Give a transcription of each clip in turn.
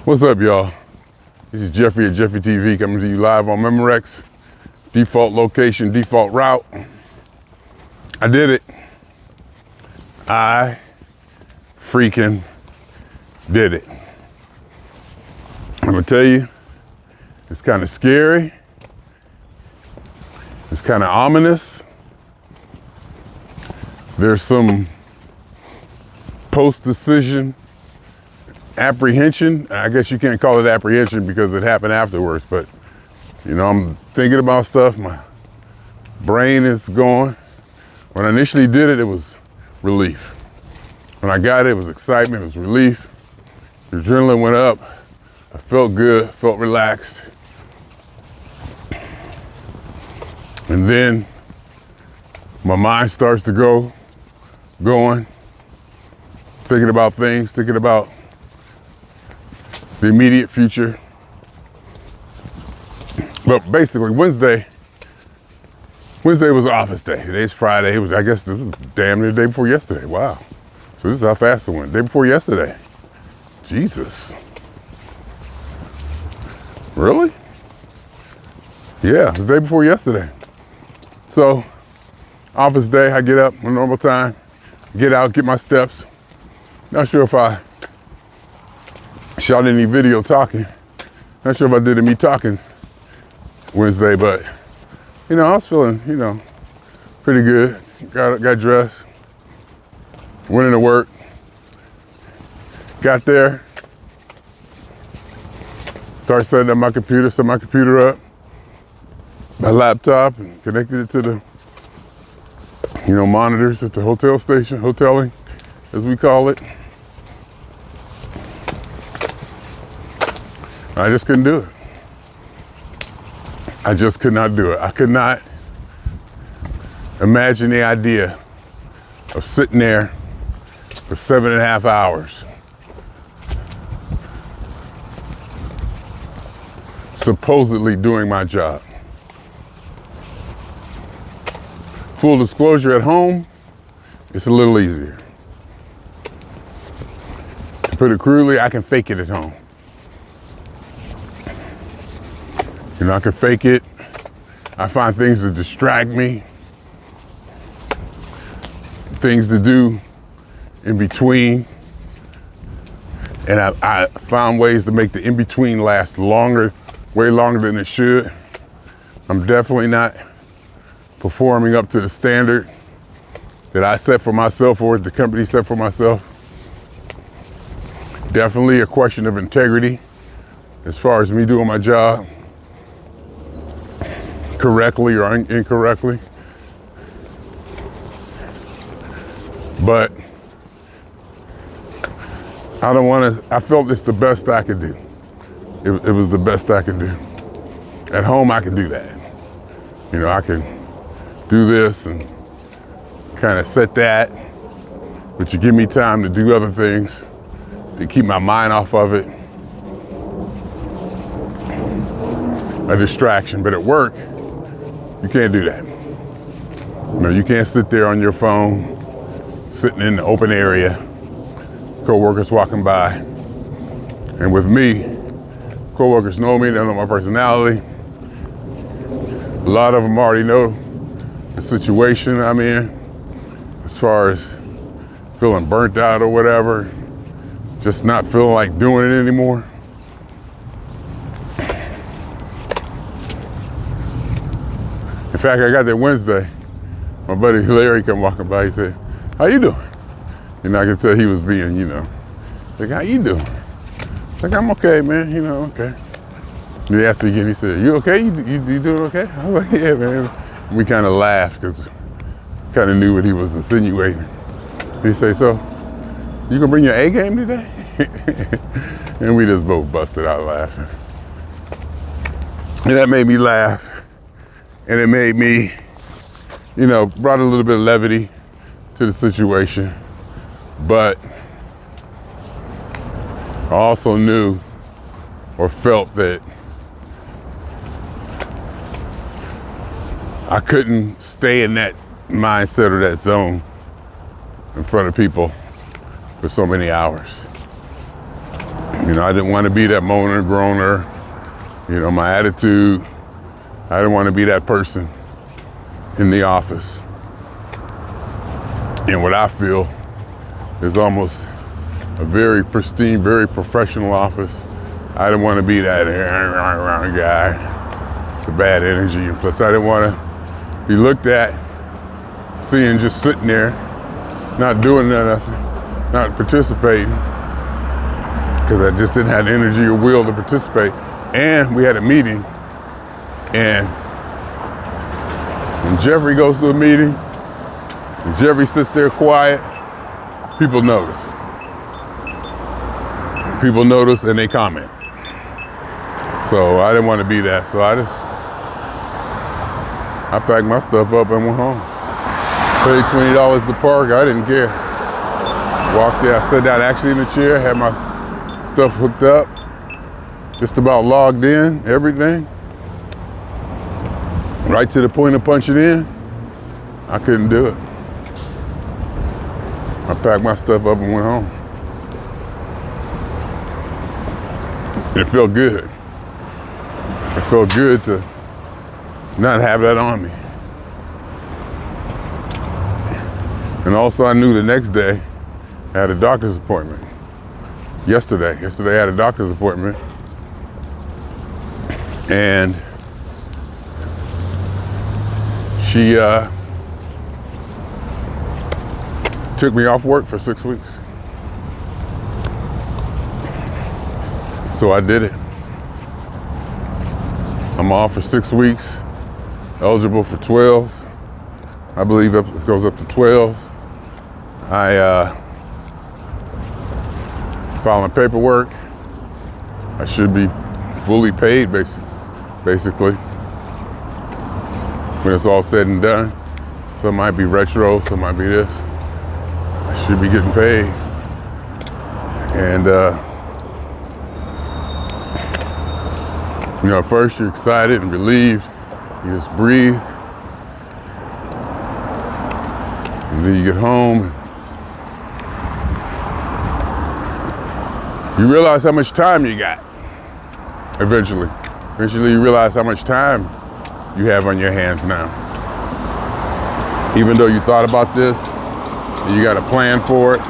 What's up, y'all? This is Jeffrey at Jeffery TV coming to you live on Memorex. Default location, default route. I did it. I freaking did it. I'm gonna tell you, it's kind of scary. It's kind of ominous. There's some post-decision apprehension. I guess you can't call it apprehension because it happened afterwards, but you know, I'm thinking about stuff. My brain is going. When I initially did it, it was relief. When I got it, it was excitement, it was relief. The adrenaline went up. I felt good, felt relaxed. And then my mind starts to going, thinking about things, thinking about the immediate future. But basically, Wednesday was office day. Today's Friday. I guess it was damn near the day before yesterday. Wow. So this is how fast it went. Day before yesterday. Jesus. Really? Yeah, it was the day before yesterday. So, office day, I get up on normal time, get out, get my steps. Not sure if I shot any video talking. Not sure if I did any talking Wednesday, but you know, I was feeling, you know, pretty good. Got dressed, went into work, got there, started setting up my computer, set my computer up, my laptop, and connected it to the, you know, monitors at the hotel station, hoteling, as we call it. I just couldn't do it. I just could not do it. I could not imagine the idea of sitting there for 7.5 hours, supposedly doing my job. Full disclosure, at home, it's a little easier. To put it crudely, I can fake it at home. You know, I can fake it. I find things to distract me, things to do in between. And I found ways to make the in-between last longer, way longer than it should. I'm definitely not performing up to the standard that I set for myself or the company set for myself. Definitely a question of integrity as far as me doing my job correctly or incorrectly. But I felt it's the best I could do. It was the best I could do. At home, I could do that. You know, I can do this and kind of set that, but you give me time to do other things, to keep my mind off of it. A distraction, but at work, you can't do that. You know, you can't sit there on your phone, sitting in the open area, coworkers walking by. And with me, coworkers know me, they know my personality. A lot of them already know the situation I'm in, as far as feeling burnt out or whatever, just not feeling like doing it anymore. In fact, I got there Wednesday. My buddy Larry come walking by. He said, "How you doing?" And I could tell he was being, you know, like, "How you doing?" Like, "I'm okay, man. You know, okay." And he asked me again. He said, "You okay? You doing okay?" I was like, "Yeah, man." And we kind of laughed because we kind of knew what he was insinuating. He said, "So, you gonna bring your A game today?" And we just both busted out laughing. And that made me laugh. And it made me, you know, brought a little bit of levity to the situation. But I also knew or felt that I couldn't stay in that mindset or that zone in front of people for so many hours. I didn't want to be that moaner, groaner. My attitude, I didn't want to be that person in the office. And what I feel is almost a very pristine, very professional office. I didn't want to be that guy, the bad energy. And plus, I didn't want to be looked at, seeing just sitting there, not doing nothing, not participating, because I just didn't have the energy or will to participate. And we had a meeting, and when Jeffery goes to a meeting, and Jeffery sits there quiet, people notice. People notice and they comment. So I didn't want to be that. So I packed my stuff up and went home. Paid $20 to park, I didn't care. Walked there, I sat down actually in the chair, had my stuff hooked up, just about logged in, everything. Right to the point of punching in, I couldn't do it. I packed my stuff up and went home. It felt good. It felt good to not have that on me. And also I knew the next day I had a doctor's appointment. Yesterday I had a doctor's appointment. And she took me off work for 6 weeks. So I did it. I'm off for 6 weeks, eligible for 12. I believe it goes up to 12. I filed my paperwork. I should be fully paid, basically, when it's all said and done. Some might be retro, some might be this. I should be getting paid. And at first you're excited and relieved. You just breathe. And then you get home. You realize how much time you got. Eventually you realize how much time you have on your hands now. Even though you thought about this, and you got a plan for it.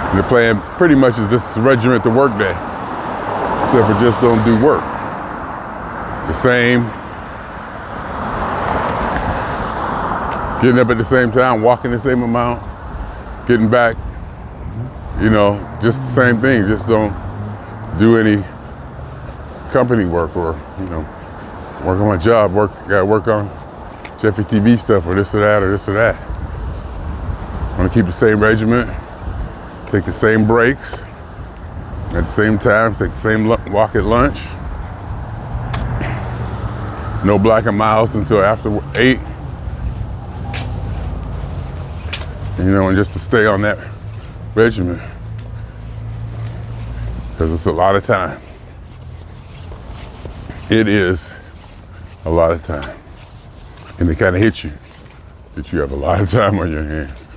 And the plan pretty much is just regiment the work day, except for just don't do work. The same, getting up at the same time, walking the same amount, getting back, just the same thing. Just don't do any company work or, work on my job, gotta work on Jeffery TV stuff or this or that or this or that. I want to keep the same regiment, take the same breaks at the same time, take the same walk at lunch. No blacking miles until after 8. And just to stay on that regimen, because it's a lot of time. It is a lot of time. And it kind of hits you that you have a lot of time on your hands.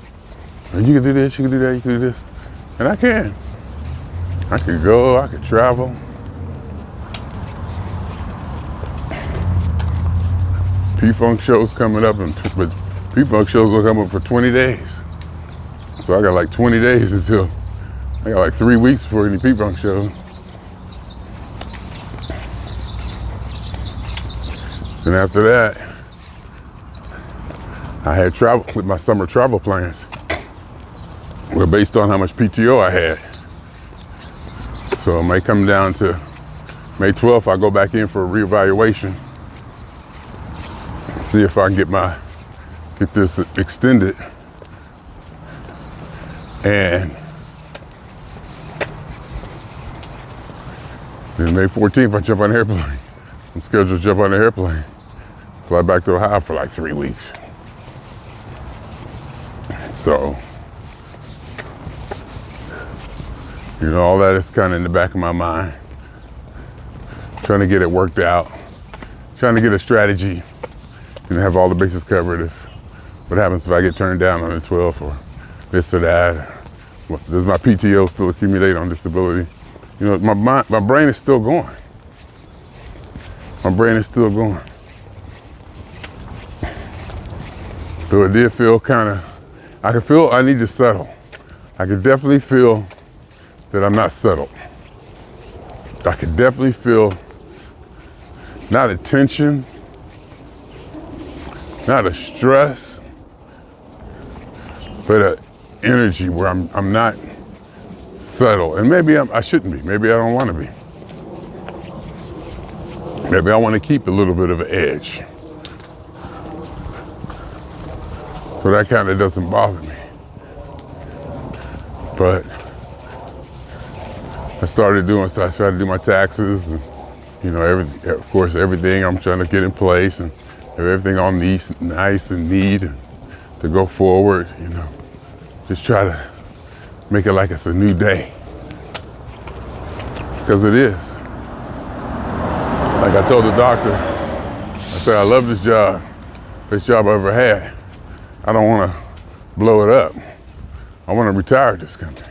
And you can do this, you can do that, you can do this. And I can. I could go, I could travel. P-Funk show's coming up, but P-Funk show's gonna come up for 20 days. So I got like 20 days until, I got like 3 weeks before any P-Funk show. And after that, I had travel with my summer travel plans. Well, based on how much PTO I had. So it may come down to May 12th, I go back in for a reevaluation. See if I can get this extended. And then May 14th, I jump on an airplane. I'm scheduled to jump on an airplane, fly back to Ohio for like 3 weeks. So, all that is kind of in the back of my mind. Trying to get it worked out. Trying to get a strategy and have all the bases covered if what happens if I get turned down on the 12th or this or that. Does my PTO still accumulate on disability? You know, my brain is still going. My brain is still going. So it did feel I could feel I need to settle. I could definitely feel that I'm not settled. I could definitely feel not a tension, not a stress, but an energy where I'm not settled. And maybe I shouldn't be. Maybe I don't want to be. Maybe I want to keep a little bit of an edge. So that kind of doesn't bother me. But I started to do my taxes and, you know, of course, everything I'm trying to get in place and everything all nice and neat and to go forward, you know. Just try to make it like it's a new day. Because it is. Like I told the doctor, I said, I love this job I've ever had. I don't want to blow it up. I want to retire this company.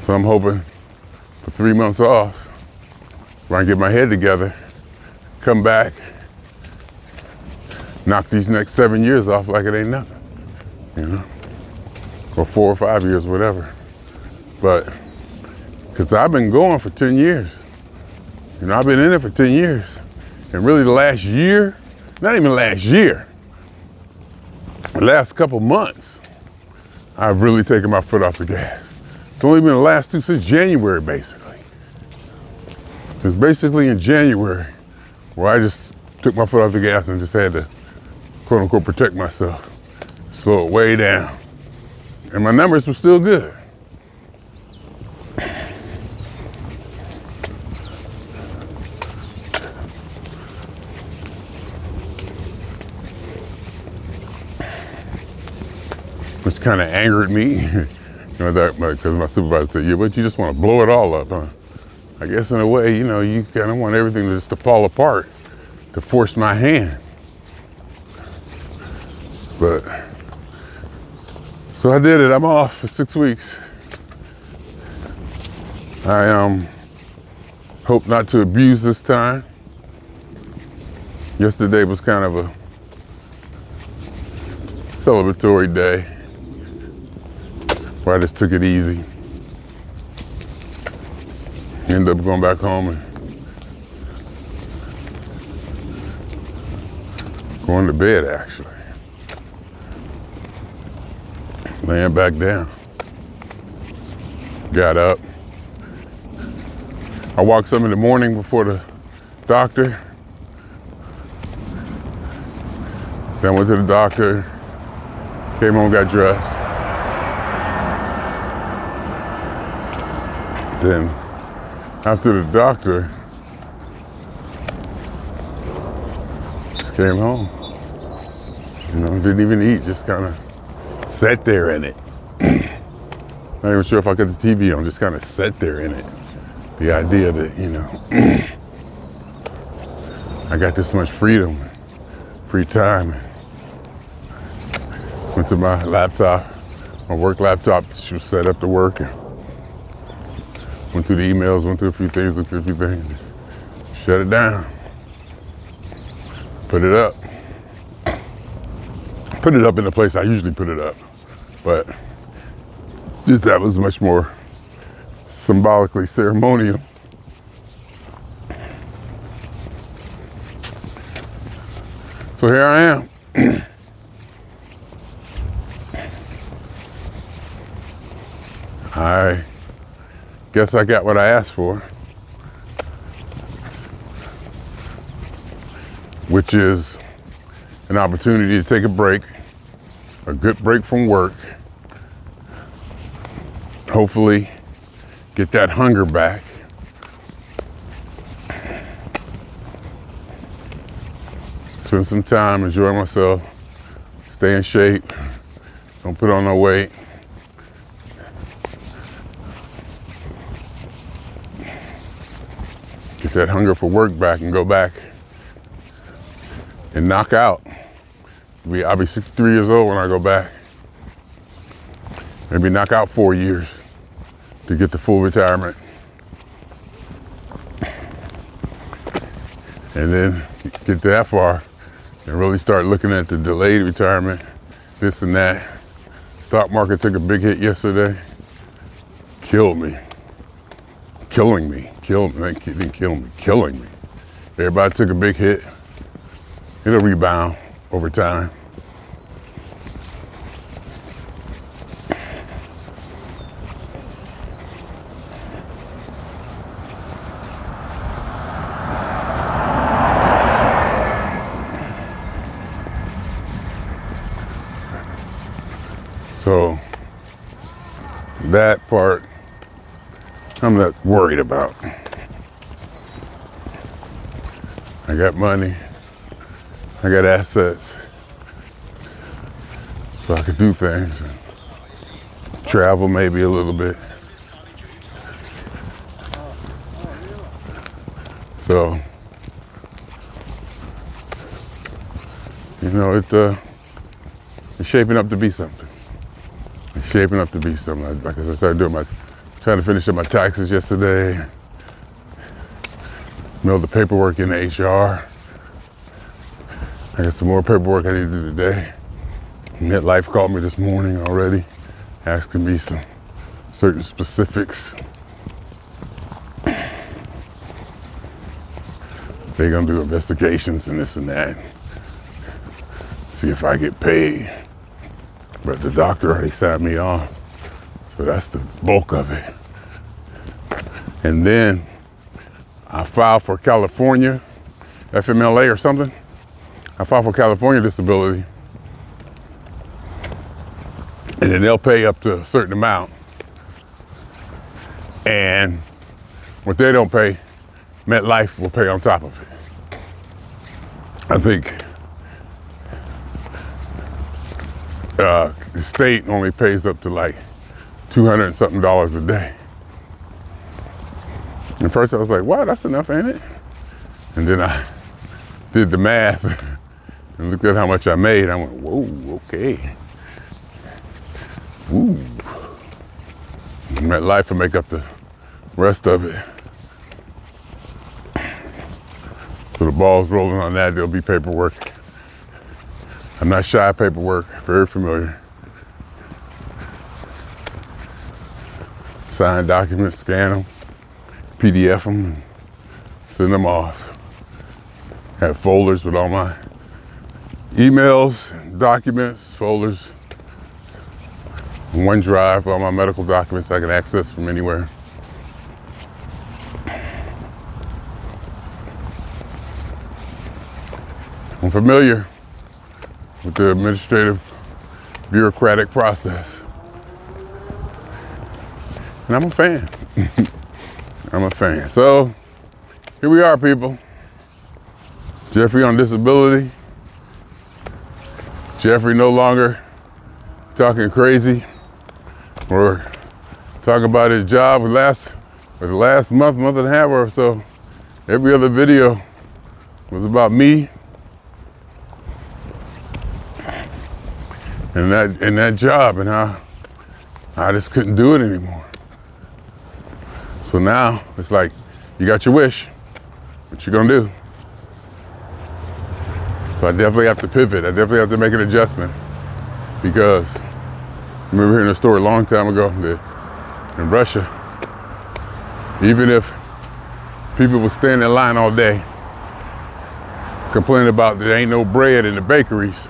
So I'm hoping for 3 months off, where I can get my head together, come back, knock these next 7 years off like it ain't nothing, you know? Or 4 or 5 years, whatever. But, because I've been going for 10 years. You know, I've been in it for 10 years. And really the last year, not even last year, the last couple months, I've really taken my foot off the gas. It's only been the last two since January, basically. It's basically in January where I just took my foot off the gas and just had to, quote unquote, protect myself, slow it way down. And my numbers were still good. Which kind of angered me, you know, that because my supervisor said, "Yeah, but you just want to blow it all up, huh?" I guess in a way, you know, you kind of want everything just to fall apart, to force my hand. But so I did it. I'm off for 6 weeks. I hope not to abuse this time. Yesterday was kind of a celebratory day, where I just took it easy. Ended up going back home and going to bed, actually. Laying back down. Got up. I walked some in the morning before the doctor. Then went to the doctor. Came home, got dressed. Then, after the doctor, just came home. You know, didn't even eat, just kind of sat there in it. Not even sure if I got the TV on, just kind of sat there in it. The idea that, you know, I got this much freedom, free time. Went to my laptop, my work laptop, she was set up to work. Went through the emails, went through a few things, looked through a few things, shut it down, put it up. Put it up in the place I usually put it up, but that was much more symbolically ceremonial. So here I am. I guess I got what I asked for, which is an opportunity to take a break, a good break from work, hopefully get that hunger back, spend some time, enjoy myself, stay in shape, don't put on no weight. Get that hunger for work back and go back and knock out. I'll be 63 years old when I go back. maybe knock out 4 years to get to full retirement. And then get that far and really start looking at the delayed retirement, this and that. Stock market took a big hit yesterday. Killed me. Killing me. Killed me. Didn't kill me. Killing me. Everybody took a big hit. It'll rebound over time. So that part I'm not worried about. I got money, I got assets, so I can do things. Travel maybe a little bit. So, you know, it's shaping up to be something. It's shaping up to be something. Like I started trying to finish up my taxes yesterday. Mailed the paperwork in HR. I got some more paperwork I need to do today. MetLife called me this morning already, asking me some certain specifics. They're gonna do investigations and this and that. See if I get paid. But the doctor already signed me off. So that's the bulk of it. And then I filed for California, FMLA or something. I filed for California disability. And then they'll pay up to a certain amount. And what they don't pay, MetLife will pay on top of it. I think the state only pays up to like $200 and something a day. And first I was like, wow, that's enough, ain't it? And then I did the math and looked at how much I made. I went, whoa, okay. Ooh. MetLife will make up the rest of it. So the ball's rolling on that. There'll be paperwork. I'm not shy of paperwork, very familiar. Sign documents, scan them, PDF them, and send them off. Have folders with all my emails, documents, folders. OneDrive, all my medical documents I can access from anywhere. I'm familiar with the administrative bureaucratic process. And I'm a fan. I'm a fan. So here we are, people. Jeffrey on disability. Jeffrey no longer talking crazy or talking about his job. For the last month and a half or so, every other video was about me and that job and how I just couldn't do it anymore. So now it's like, you got your wish, what you gonna do? So I definitely have to pivot. I definitely have to make an adjustment because I remember hearing a story a long time ago that in Russia, even if people would stand in line all day complaining about there ain't no bread in the bakeries,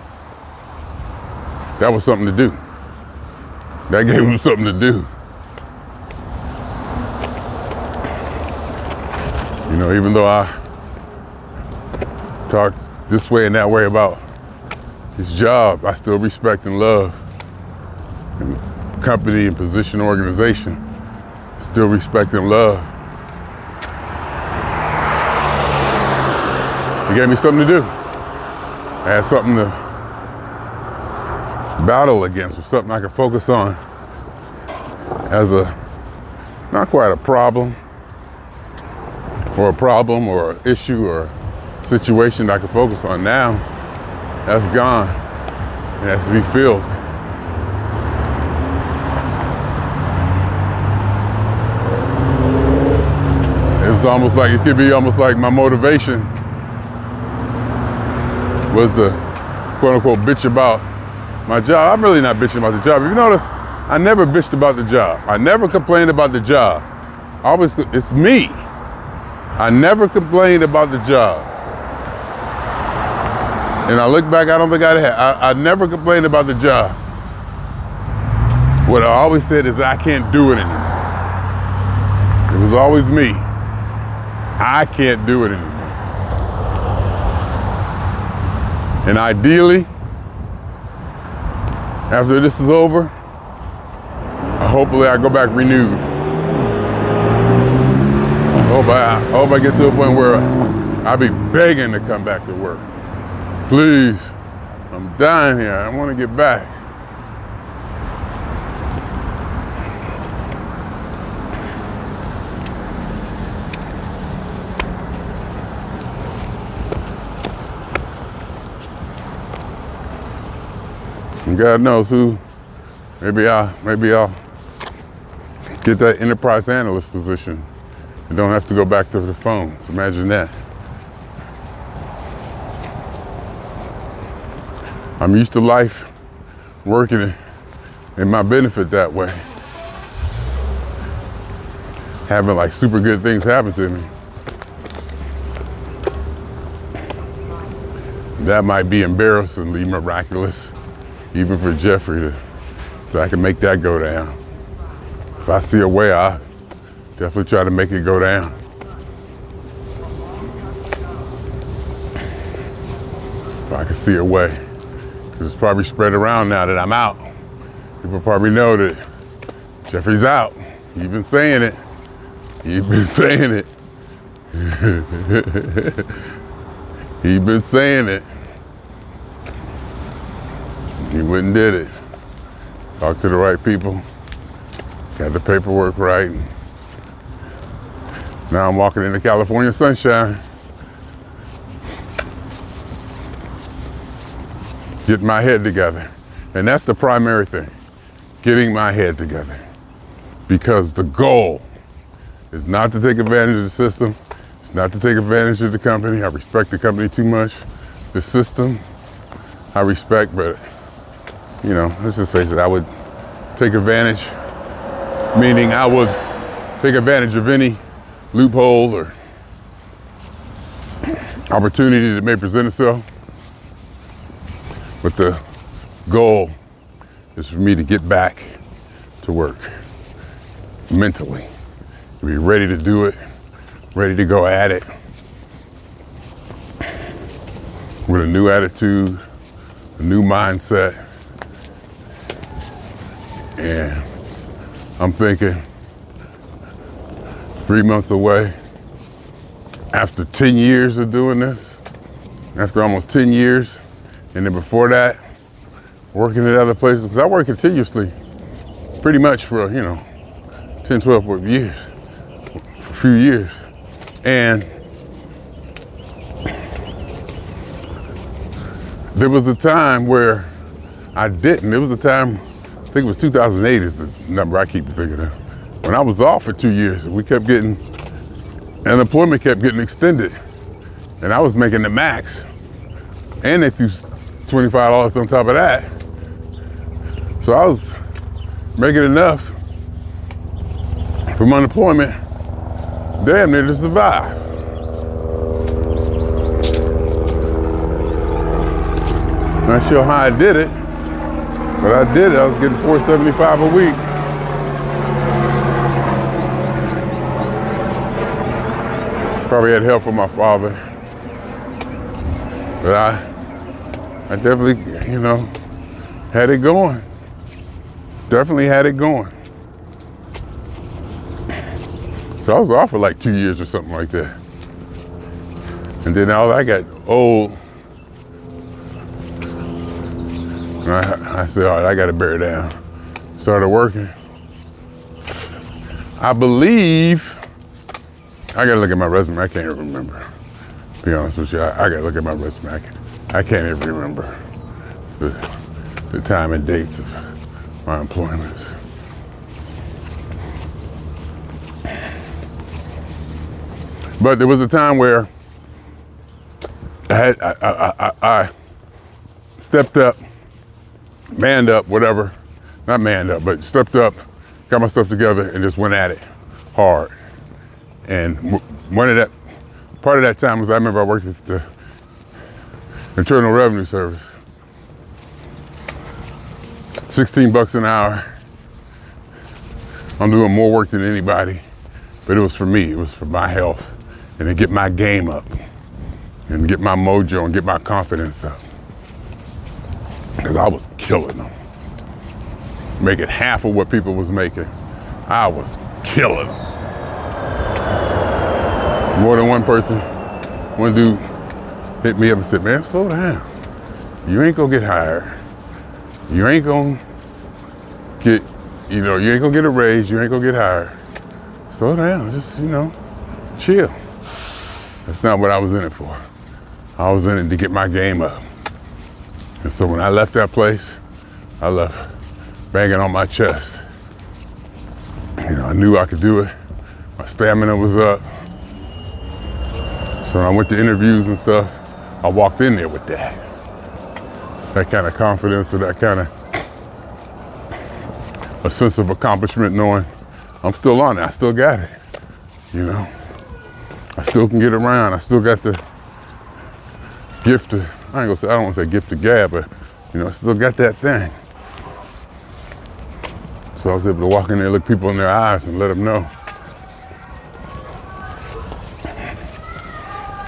that was something to do. That gave them something to do. You know, even though I talk this way and that way about his job, I still respect and love and company and position organization. Still respect and love. It gave me something to do. I had something to battle against, or something I could focus on as not quite a problem or an issue or a situation I could focus on. Now, that's gone. It has to be filled. It's almost like, it could be almost like my motivation was to quote unquote bitch about my job. I'm really not bitching about the job. If you notice, I never bitched about the job. I never complained about the job. It's me. I never complained about the job. And I look back, I don't think I never complained about the job. What I always said is I can't do it anymore. It was always me. I can't do it anymore. And ideally, after this is over, hopefully I go back renewed. I hope I get to a point where I'll be begging to come back to work. Please, I'm dying here. I want to get back. And God knows who. Maybe I'll get that enterprise analyst position and don't have to go back to the phones. Imagine that. I'm used to life working in my benefit that way. Having like super good things happen to me. That might be embarrassingly miraculous, even for Jeffrey, so I can make that go down. If I see a way, I'll definitely try to make it go down. If I can see a way. Because it's probably spread around now that I'm out. People probably know that Jeffrey's out. You've been saying it. You've been saying it. He's been saying it. He went and did it. Talked to the right people. Got the paperwork right. Now I'm walking into California sunshine. Getting my head together. And that's the primary thing. Getting my head together. Because the goal is not to take advantage of the system. It's not to take advantage of the company. I respect the company too much. The system, I respect, but you know, let's just face it, I would take advantage, meaning I would take advantage of any loophole or opportunity that may present itself. But the goal is for me to get back to work mentally, to be ready to do it, ready to go at it with a new attitude, a new mindset. And I'm thinking 3 months away, after 10 years of doing this, after almost 10 years, and then before that, working at other places, because I work continuously pretty much for, 10, 12 years, for a few years. And there was a time where I didn't. There was a time, I think it was 2008 is the number I keep thinking of, when I was off for 2 years. We kept getting, unemployment kept getting extended. And I was making the max. And they threw $25 on top of that. So I was making enough from unemployment, damn near to survive. Not sure how I did it, but I did it. I was getting $475 a week. Probably had help from my father. But I definitely, had it going. Definitely had it going. So I was off for like 2 years or something like that. And then I got old. And I said, all right, I got to bear down. Started working. I believe, I got to look at my resume. I can't even remember. To be honest with you, I got to look at my resume. I can't even remember the time and dates of my employment. But there was a time where I stepped up, manned up, whatever. Not manned up, but stepped up, got my stuff together, and just went at it hard. And part of that time was I remember I worked at the Internal Revenue Service. $16 an hour. I'm doing more work than anybody, but it was for me. It was for my health and to get my game up and get my mojo and get my confidence up. Because I was killing them. Making half of what people was making. I was killing them. More than one person, one dude hit me up and said, man, slow down. You ain't gonna get hired. You ain't gonna get, you ain't gonna get a raise. You ain't gonna get hired. Slow down, just, chill. That's not what I was in it for. I was in it to get my game up. And so when I left that place, I left banging on my chest. I knew I could do it. My stamina was up. So when I went to interviews and stuff, I walked in there with that. That kind of confidence or that kind of a sense of accomplishment, knowing I'm still on it. I still got it. I still can get around. I still got the gift to, I don't want to say gift to gab, but I still got that thing. So I was able to walk in there, look people in their eyes and let them know.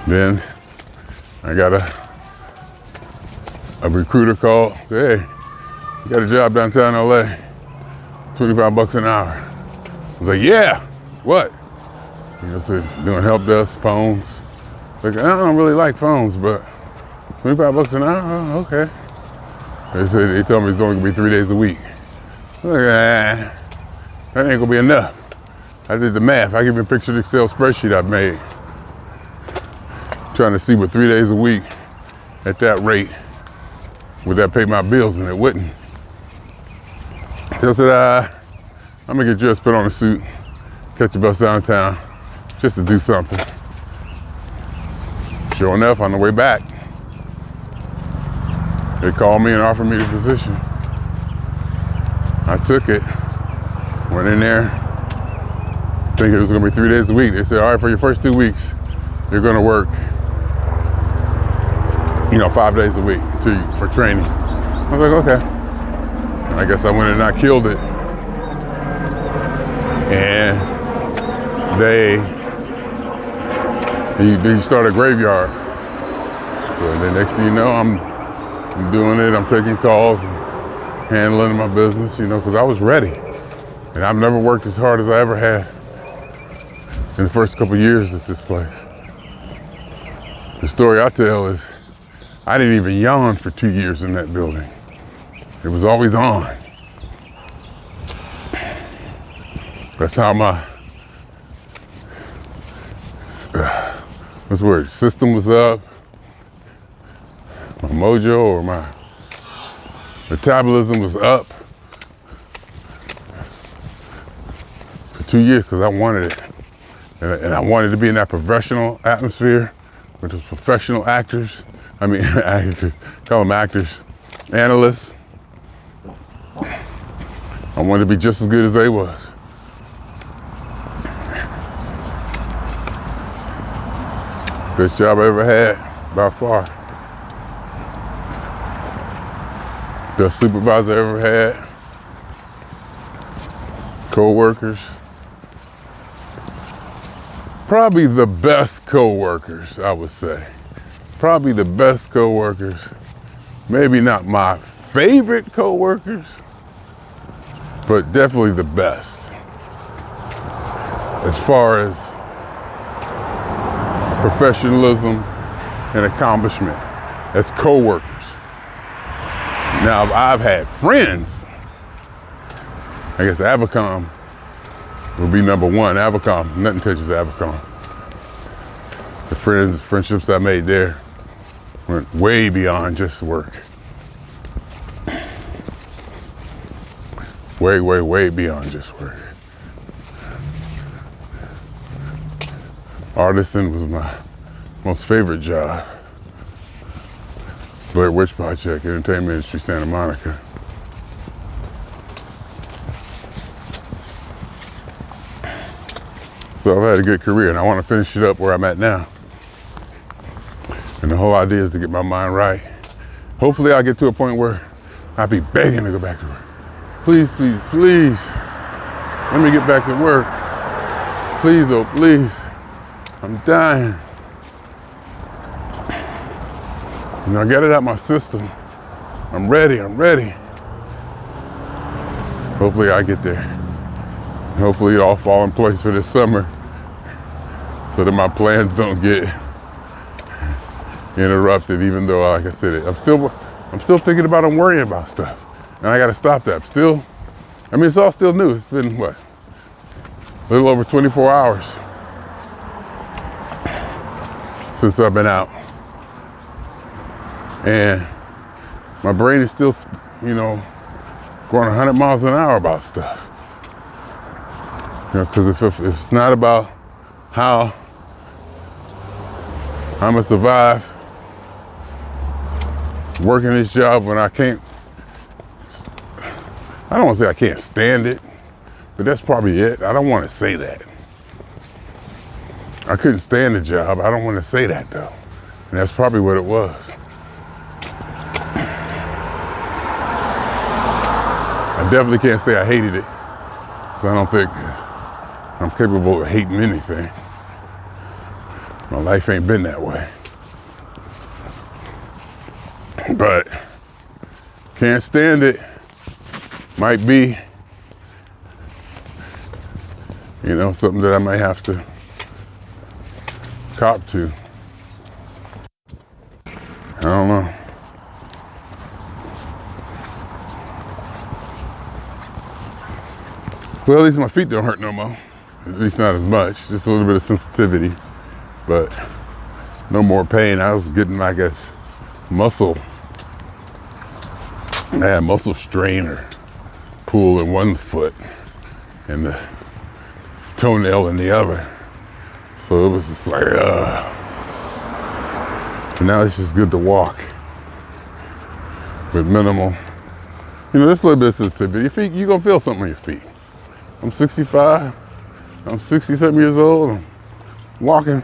Then I got a recruiter call, hey, you got a job downtown LA, $25 an hour. I was like, yeah, what? I said, doing help desk, phones. Like, I don't really like phones, but $25 an hour, oh, okay. They told me it's only gonna be 3 days a week. I was like, that ain't gonna be enough. I did the math. I give you a picture of the Excel spreadsheet I've made. Trying to see what 3 days a week at that rate, would that pay my bills? And it wouldn't. So I said, I'm gonna get dressed, put on a suit, catch a bus downtown, just to do something. Sure enough, on the way back, they called me and offered me the position. I took it, went in there, thinking it was gonna be 3 days a week. They said, all right, for your first 2 weeks, you're gonna work 5 days a week for training. I was like, okay. I guess I went and I killed it. And you start a graveyard. So the next thing you know, I'm doing it, I'm taking calls, and handling my business, because I was ready. And I've never worked as hard as I ever had in the first couple of years at this place. The story I tell is, I didn't even yawn for 2 years in that building. It was always on. That's how my system was up. My mojo or my metabolism was up for 2 years because I wanted it. And I wanted to be in that professional atmosphere with those professional actors. Actors, call them actors, analysts. I wanted to be just as good as they was. Best job I ever had, by far. Best supervisor I ever had. Co-workers. Probably the best co-workers, I would say. Probably the best co-workers. Maybe not my favorite co-workers, but definitely the best. As far as professionalism and accomplishment as co-workers. Now, I've had friends. I guess Avacom will be number one. Avacom, nothing touches Avacom. The friendships I made there went way beyond just work. Way, way, way beyond just work. Artisan was my most favorite job. Blair Witch Project, Entertainment Industry, Santa Monica. So I've had a good career, and I want to finish it up where I'm at now. And the whole idea is to get my mind right. Hopefully I'll get to a point where I'll be begging to go back to work. Please, please, please, let me get back to work. Please, oh please, I'm dying. And I got it out my system. I'm ready. Hopefully I get there. Hopefully it all fall in place for this summer so that my plans don't get interrupted, even though, like I said, I'm still thinking about and worrying about stuff. And I gotta stop that. It's all still new. It's been what? A little over 24 hours since I've been out. And my brain is still, going 100 miles an hour about stuff. Because if it's not about how I'm gonna survive working this job when I don't want to say I can't stand it, but that's probably it. I don't want to say that. I couldn't stand the job. I don't want to say that though. And that's probably what it was. I definitely can't say I hated it. So I don't think I'm capable of hating anything. My life ain't been that way. But can't stand it might be, something that I might have to cop to. I don't know. Well, at least my feet don't hurt no more. At least not as much. Just a little bit of sensitivity, but no more pain. I was getting, I guess, muscle strain or pull in one foot and the toenail in the other. So it was just like, But now it's just good to walk with minimal, just a little bit of sensitivity. Your feet, you're gonna feel something on your feet. I'm 65, I'm 60-something years old. I'm walking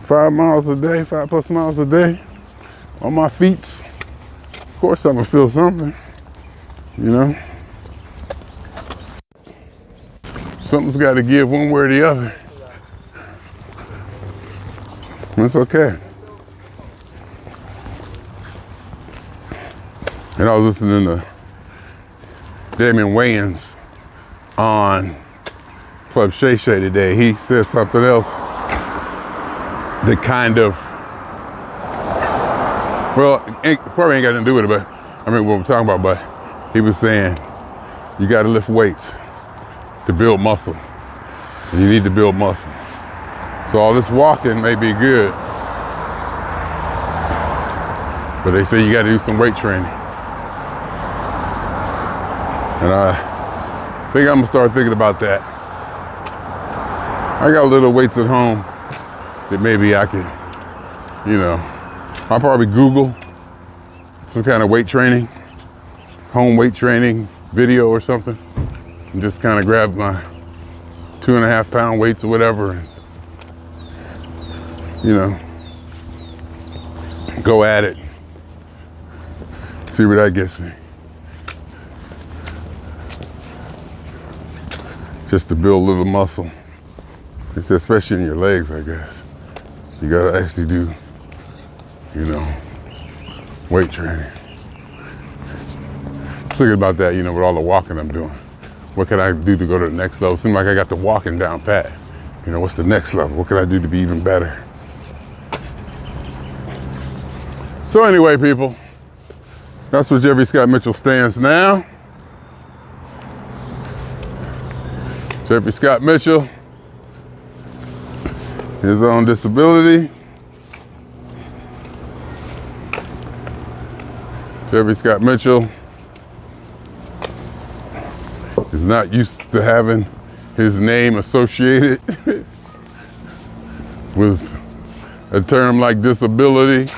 5 miles a day, 5+ miles a day on my feet. Of course I'm gonna feel something, Something's gotta give one way or the other. That's okay. And I was listening to Damon Wayans on Club Shay Shay today. He said something else that kind of, probably ain't got nothing to do with it, but what I'm talking about, but he was saying you gotta lift weights to build muscle. And you need to build muscle. So all this walking may be good, but they say you gotta do some weight training. And I think I'm gonna start thinking about that. I got little weights at home that maybe I could, I'll probably Google some kind of weight training, home weight training video or something, and just kind of grab my 2.5 pound weights or whatever, and, go at it, see where that gets me. Just to build a little muscle. It's especially in your legs, I guess. You gotta actually do, weight training. Thinking about that, with all the walking I'm doing. What can I do to go to the next level? Seems like I got the walking down pat. What's the next level? What can I do to be even better? So anyway, people, that's where Jeffery Scott Mitchell stands now. Jeffery Scott Mitchell, his own disability. Jeffery Scott Mitchell is not used to having his name associated with a term like disability.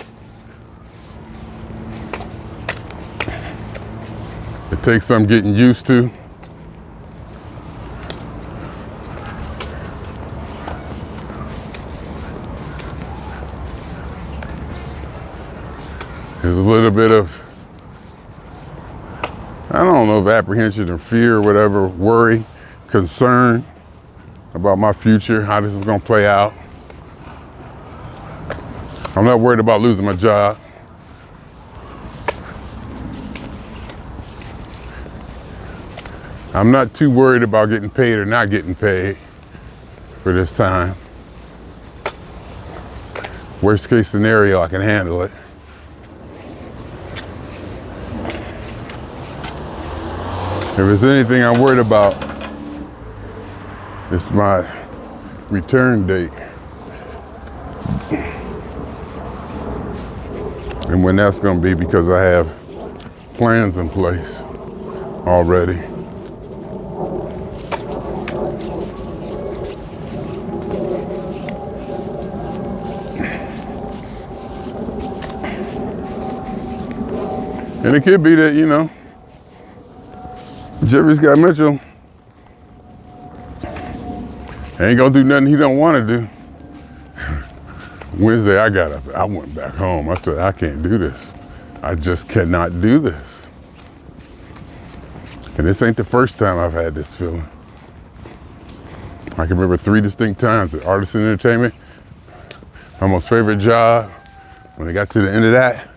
It takes some getting used to. There's a little bit of, I don't know if apprehension or fear or whatever, worry, concern about my future, how this is gonna play out. I'm not worried about losing my job. I'm not too worried about getting paid or not getting paid for this time. Worst case scenario, I can handle it. If there's anything I'm worried about, it's my return date. And when that's gonna be, because I have plans in place already. And it could be that, you know, Jeffery's got Mitchell. Ain't gonna do nothing he don't wanna do. Wednesday, I went back home. I said, I can't do this. I just cannot do this. And this ain't the first time I've had this feeling. I can remember 3 distinct times at Artists in Entertainment, my most favorite job. When I got to the end of that,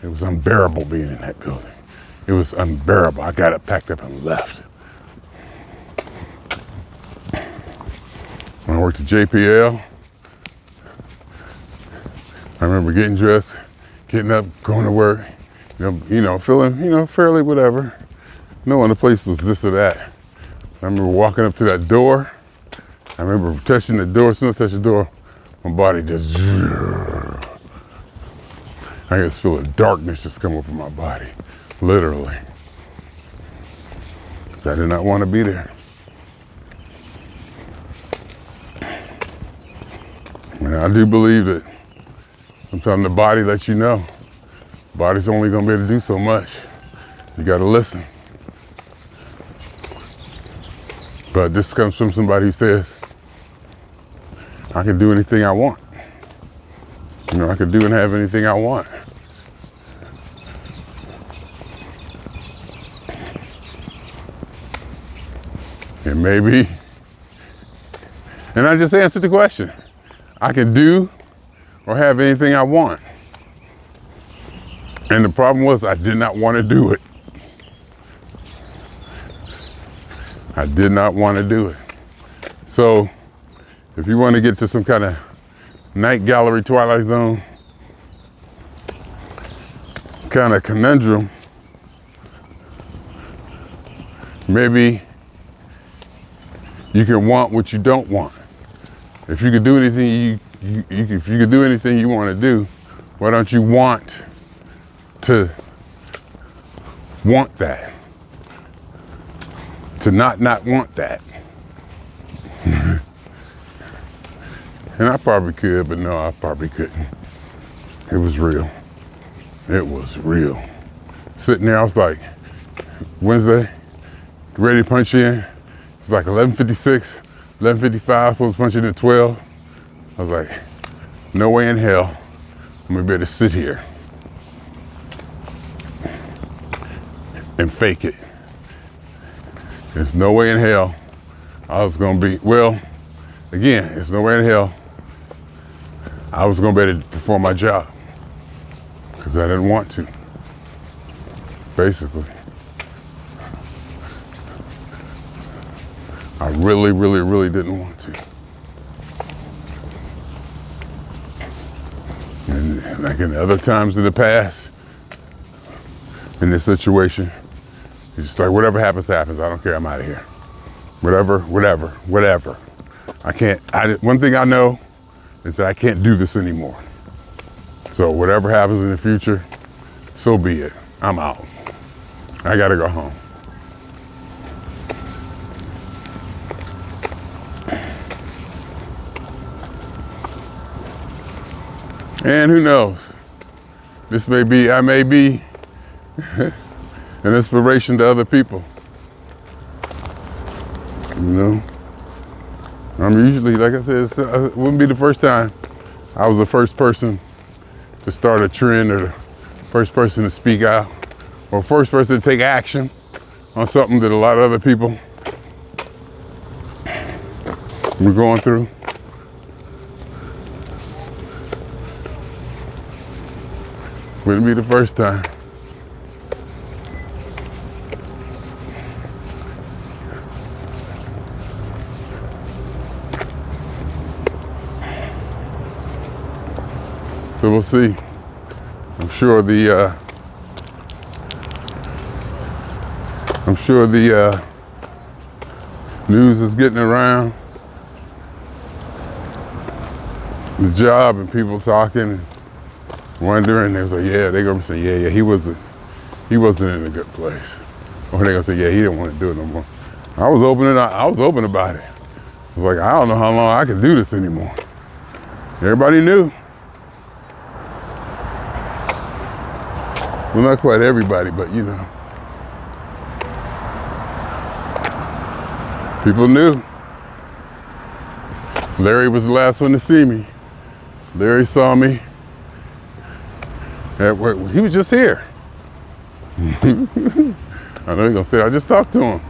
it was unbearable being in that building. It was unbearable. I got it packed up and left. When I worked at JPL, I remember getting dressed, getting up, going to work, feeling, fairly whatever. Knowing the place was this or that. I remember walking up to that door. I remember touching the door. As soon as I touched the door, my body just, I just feel a darkness just come over my body, literally. Because I did not want to be there. And I do believe that sometimes the body lets you know. The body's only gonna be able to do so much. You gotta listen. But this comes from somebody who says, I can do anything I want. I can do and have anything I want. And maybe, and I just answered the question. I can do or have anything I want. And the problem was I did not want to do it. I did not want to do it. So if you want to get to some kind of night gallery, Twilight Zone kind of conundrum, maybe you can want what you don't want. If you could do anything if you could do anything you want to do, why don't you want to want that? To not want that. And I probably could, but no, I probably couldn't. It was real. It was real. Sitting there, I was like, Wednesday, ready to punch in. It was like 11:56, 11:55, supposed to punch in at 12. I was like, no way in hell I'm gonna be able to sit here and fake it. There's no way in hell I was gonna be, again, there's no way in hell I was gonna be able to perform my job because I didn't want to, basically. I really, really, really didn't want to. And like in other times in the past, in this situation, it's just like whatever happens, happens. I don't care, I'm out of here. Whatever. One thing I know is that I can't do this anymore. So whatever happens in the future, so be it. I'm out. I gotta go home. And who knows? I may be an inspiration to other people. You know? I'm usually, like I said, it wouldn't be the first time I was the first person to start a trend, or the first person to speak out, or first person to take action on something that a lot of other people were going through. Wouldn't be the first time. So we'll see. I'm sure the news is getting around the job, and people talking and wondering. They was like, yeah, they're gonna say, yeah, he wasn't in a good place. Or they're gonna say, yeah, he didn't want to do it no more. I was open about it. I was like, I don't know how long I can do this anymore. Everybody knew. Well, not quite everybody, but you know. People knew. Larry was the last one to see me. Larry saw me at work. He was just here. I know he's gonna say, I just talked to him.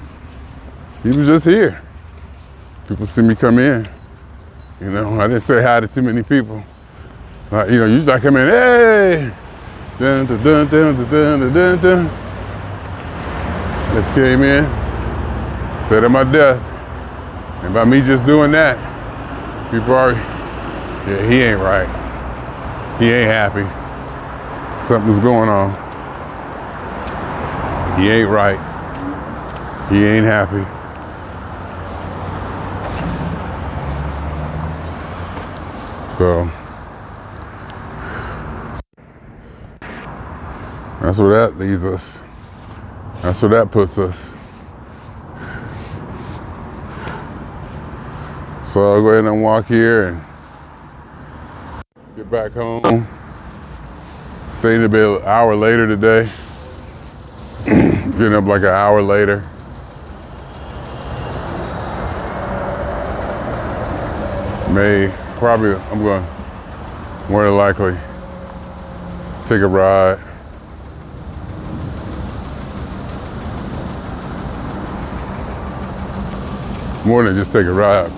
He was just here. People see me come in. You know, I didn't say hi to too many people. You know, usually I come in, hey! Dun, dun, dun, dun, dun, dun, dun, dun. Just came in, sat at my desk. And by me just doing that, people are, yeah, he ain't right. He ain't happy. Something's going on. He ain't right. He ain't happy. So, that's where that leads us. That's where that puts us. So I'll go ahead and walk here and get back home. Stayed in the bed an hour later today. Getting up like an hour later. I'm going to more than likely take a ride. More than just take a ride.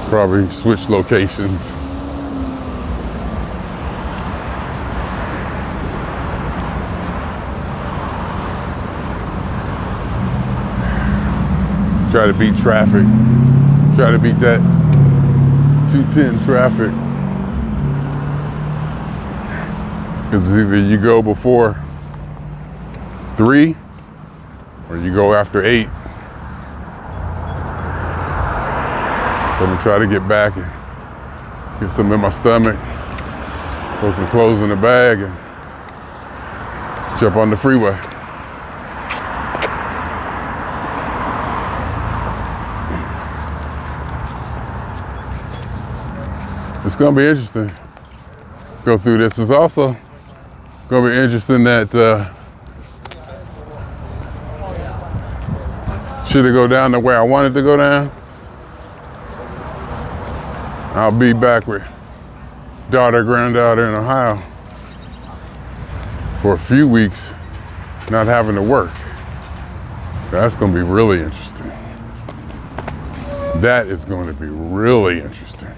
Probably switch locations. Try to beat traffic. Try to beat that 210 traffic. Because either you go before 3 or you go after 8. So I'm gonna try to get back and get some in my stomach, put some clothes in the bag, and jump on the freeway. It's gonna be interesting. Go through this. It's also gonna be interesting that should it go down the way I wanted to go down, I'll be back with daughter, granddaughter in Ohio for a few weeks, not having to work. That's gonna be really interesting. That is going to be really interesting.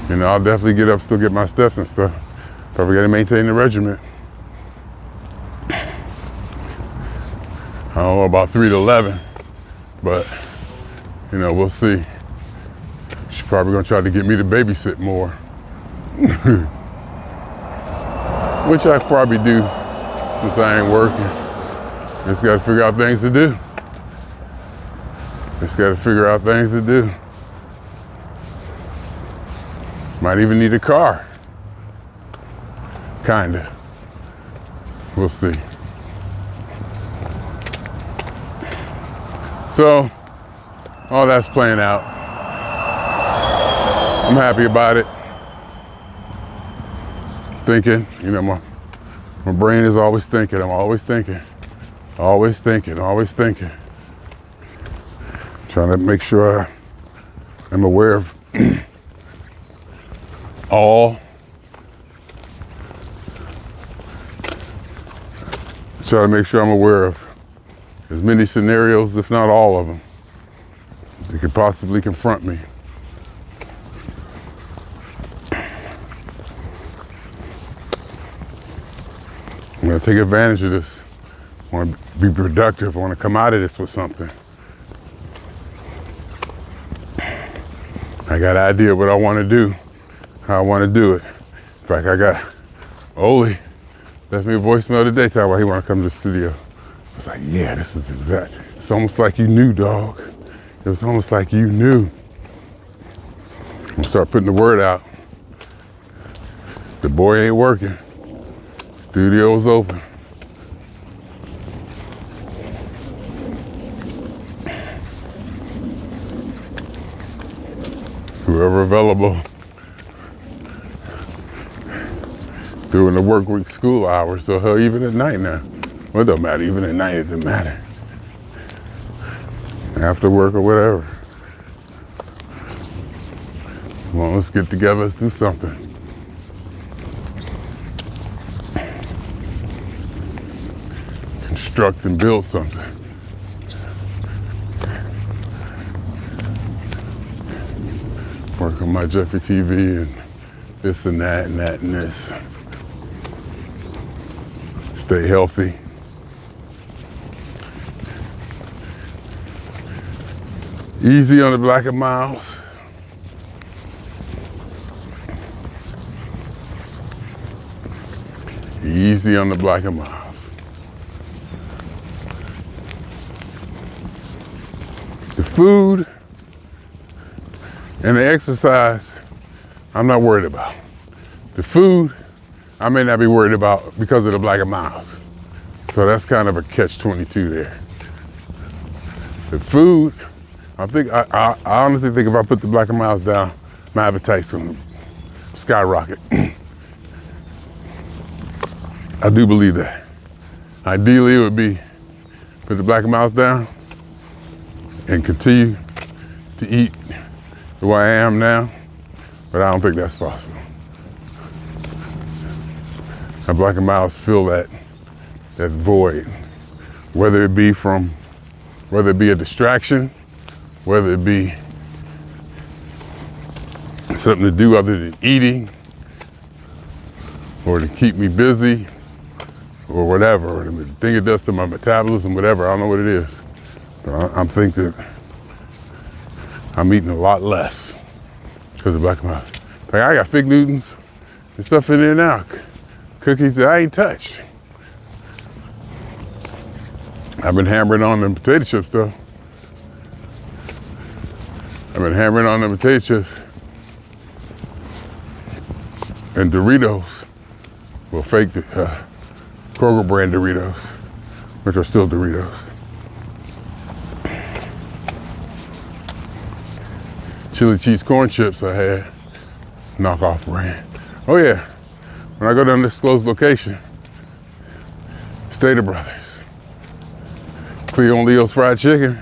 You know, I'll definitely get up, still get my steps and stuff. Probably gotta maintain the regimen. I don't know about 3 to 11, but you know, we'll see. She's probably gonna try to get me to babysit more. Which I probably do since I ain't working. Just gotta figure out things to do. Just gotta figure out things to do. Might even need a car. Kinda. We'll see. So, all that's playing out. I'm happy about it. Thinking, you know, my brain is always thinking. I'm always thinking, always thinking, always thinking. Trying to make sure I'm aware of all. Try to make sure I'm aware of as many scenarios, if not all of them, that could possibly confront me. I'm gonna take advantage of this. I wanna be productive. I wanna come out of this with something. I got an idea of what I wanna do, how I wanna do it. In fact, I got Oli left me a voicemail today talking about he wanna come to the studio. I was like, yeah, this is exact. It's almost like you knew, dog. It was almost like you knew. I'm gonna start putting the word out. The boy ain't working. Studio's open. Whoever available during the work week school hours, so hell, even at night now. Well, it don't matter, even at night it doesn't matter. After work or whatever. Come on, let's get together, let's do something. Construct and build something. Work on my Jeffery TV and this and that and that and this. Stay healthy. Easy on the black and miles. Easy on the black and miles. The food and the exercise, I'm not worried about. The food, I may not be worried about because of the black and miles. So that's kind of a catch-22 there. The food, I honestly think if I put the black and miles down, my appetite's gonna skyrocket. I do believe that. Ideally, it would be put the black and miles down and continue to eat the way I am now, but I don't think that's possible. My black and miles fill that void, whether it be a distraction, whether it be something to do other than eating, or to keep me busy, or whatever, or the thing it does to my metabolism, whatever, I don't know what it is. But I'm thinking that I'm eating a lot less because of black and miles. Like I got fig Newtons and stuff in there now. Cookies that I ain't touched. I've been hammering on them potato chips though. I've been hammering on them potato chips and Doritos. Well, fake Kroger brand Doritos, which are still Doritos. Chili cheese corn chips I had, knockoff brand. Oh yeah, when I go down this closed location, Stater Brothers, Cleo and Leo's fried chicken,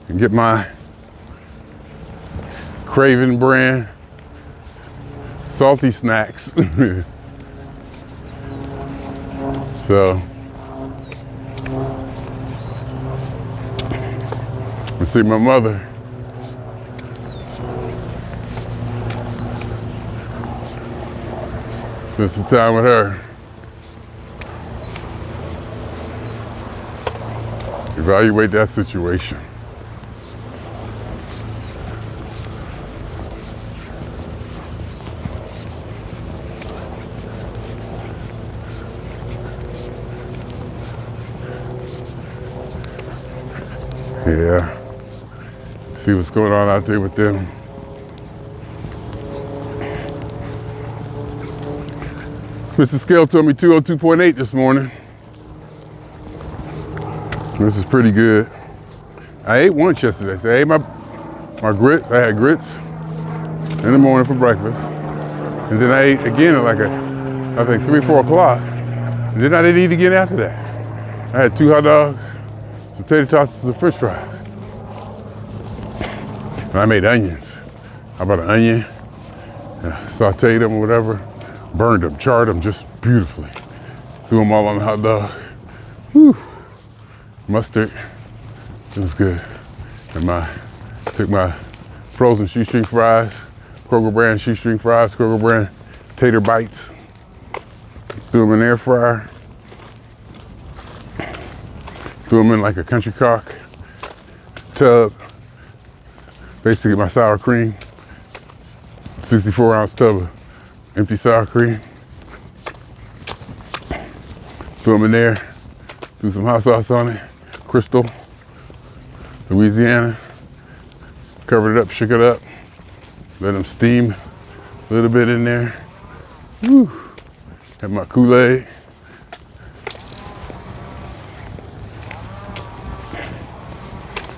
and get my Craven brand salty snacks. So, I see my mother. Spend some time with her. Evaluate that situation. Yeah. See what's going on out there with them. Mr. Scale told me 202.8 this morning. This is pretty good. I ate lunch yesterday. So I ate my grits. I had grits, in the morning for breakfast. And then I ate again at like I think 3, 4 o'clock. And then I didn't eat again after that. I had 2 hot dogs, some tater tots, and some french fries. And I made onions. I bought an onion, sauteed them or whatever, burned them, charred them just beautifully. Threw them all on the hot dog. Whew. Mustard, it was good. And took my frozen shoestring fries, Kroger brand shoestring fries, Kroger brand tater bites, threw them in the air fryer, threw them in like a country crock tub, basically my sour cream, 64-ounce tub of empty sour cream, threw them in there, threw some hot sauce on it, Crystal, Louisiana, covered it up, shook it up, let them steam a little bit in there. Woo. Had my Kool-Aid.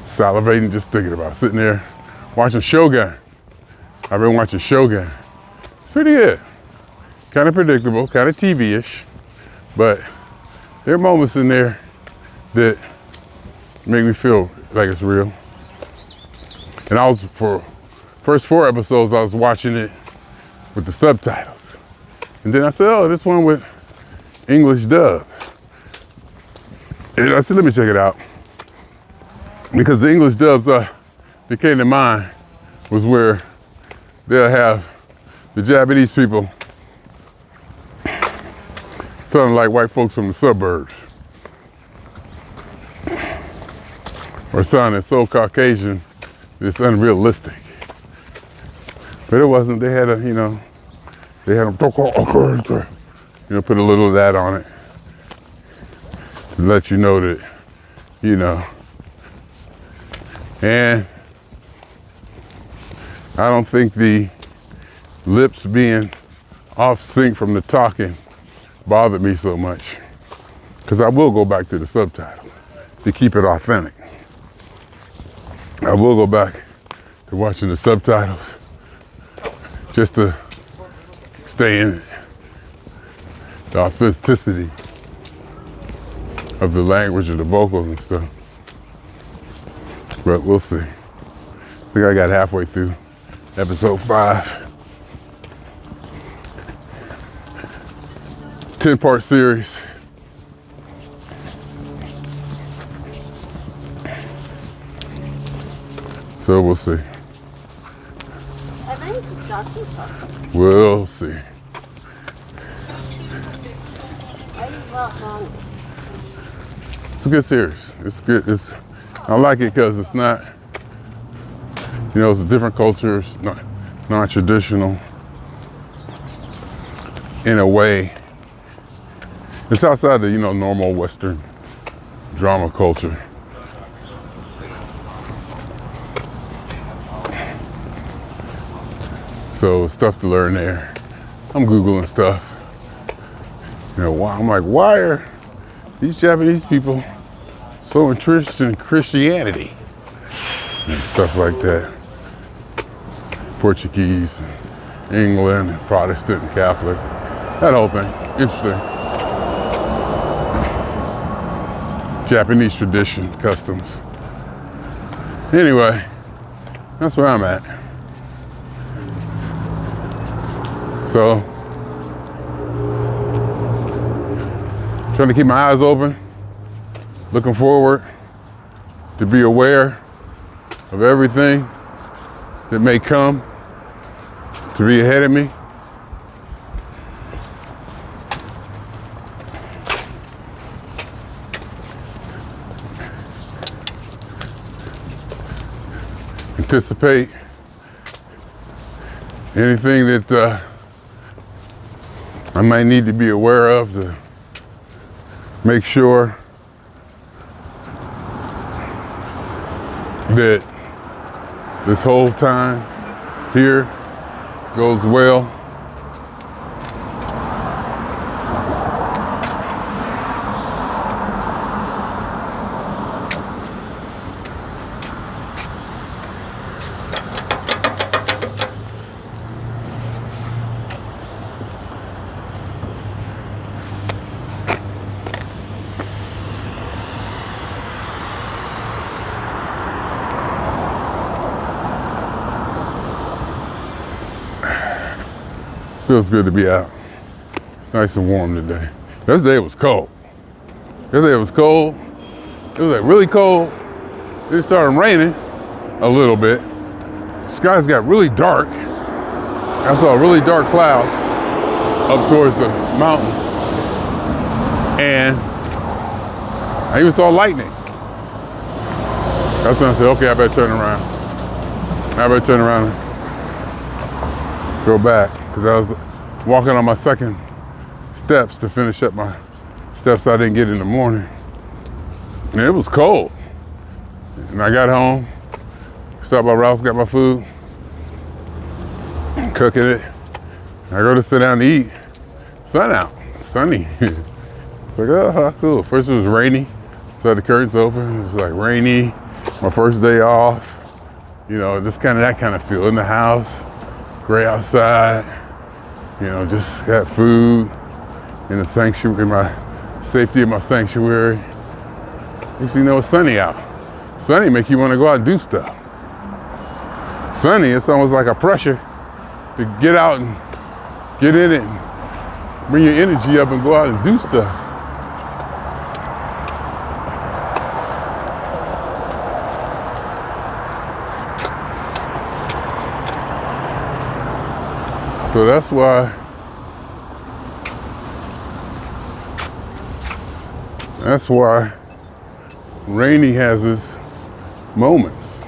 Salivating just thinking about it. Sitting there watching Shogun. I've been watching Shogun. It's pretty good. Kind of predictable, kind of TV-ish, but there are moments in there that make me feel like it's real. And for first 4 episodes, I was watching it with the subtitles. And then I said, oh, this one with English dub. And I said, let me check it out. Because the English dubs that came to mind was where they'll have the Japanese people sounding like white folks from the suburbs. Or sounding so Caucasian, it's unrealistic. But it wasn't. They had they had them, put a little of that on it to let you know that, and I don't think the lips being off sync from the talking bothered me so much, because I will go back to the subtitle to keep it authentic. I will go back to watching the subtitles just to stay in it. The authenticity of the language of the vocals and stuff. But we'll see. I think I got halfway through episode 5. 10-part series. So we'll see. We'll see. It's a good series. It's good. I like it because it's not, it's a different culture, it's non-traditional in a way. It's outside the, normal Western drama culture. So stuff to learn there. I'm Googling stuff. I'm like, why are these Japanese people so entrenched in Christianity? And stuff like that. Portuguese, England, Protestant, and Catholic. That whole thing. Interesting. Japanese tradition, customs. Anyway, that's where I'm at. So, trying to keep my eyes open, looking forward to be aware of everything that may come to be ahead of me. Anticipate anything that I might need to be aware of to make sure that this whole time here goes well. Feels good to be out. It's nice and warm today. Yesterday it was cold. Yesterday it was cold. It was like really cold. It started raining a little bit. Skies got really dark. I saw really dark clouds up towards the mountains. And I even saw lightning. That's when I said, okay, I better turn around. I better turn around and go back. Because I was walking on my second steps to finish up my steps I didn't get in the morning. And it was cold. And I got home, stopped by Rouse, got my food, cooking it. I go to sit down to eat. Sun out, sunny. It's like, oh, how cool. First it was rainy, so I had the curtains open. It was like rainy, my first day off. You know, just kind of that kind of feel in the house, gray outside. You know, just got food in the sanctuary, in my safety of my sanctuary. Next thing you know, it's sunny out. Sunny make you want to go out and do stuff. Sunny, it's almost like a pressure to get out and get in it and bring your energy up and go out and do stuff. So that's why rainy has its moments.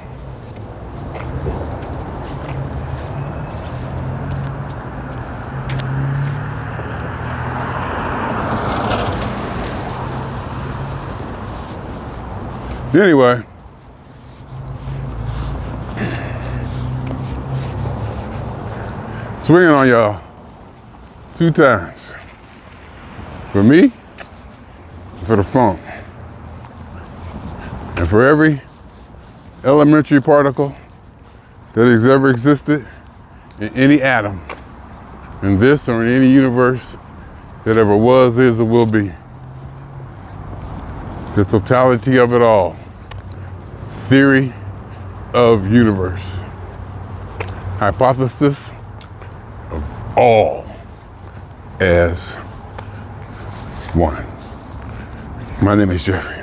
Anyway, swinging on y'all 2 times. For me, for the phone. And for every elementary particle that has ever existed in any atom, in this or in any universe that ever was, is, or will be. The totality of it all. Theory of universe. Hypothesis of all as one. My name is Jeffery.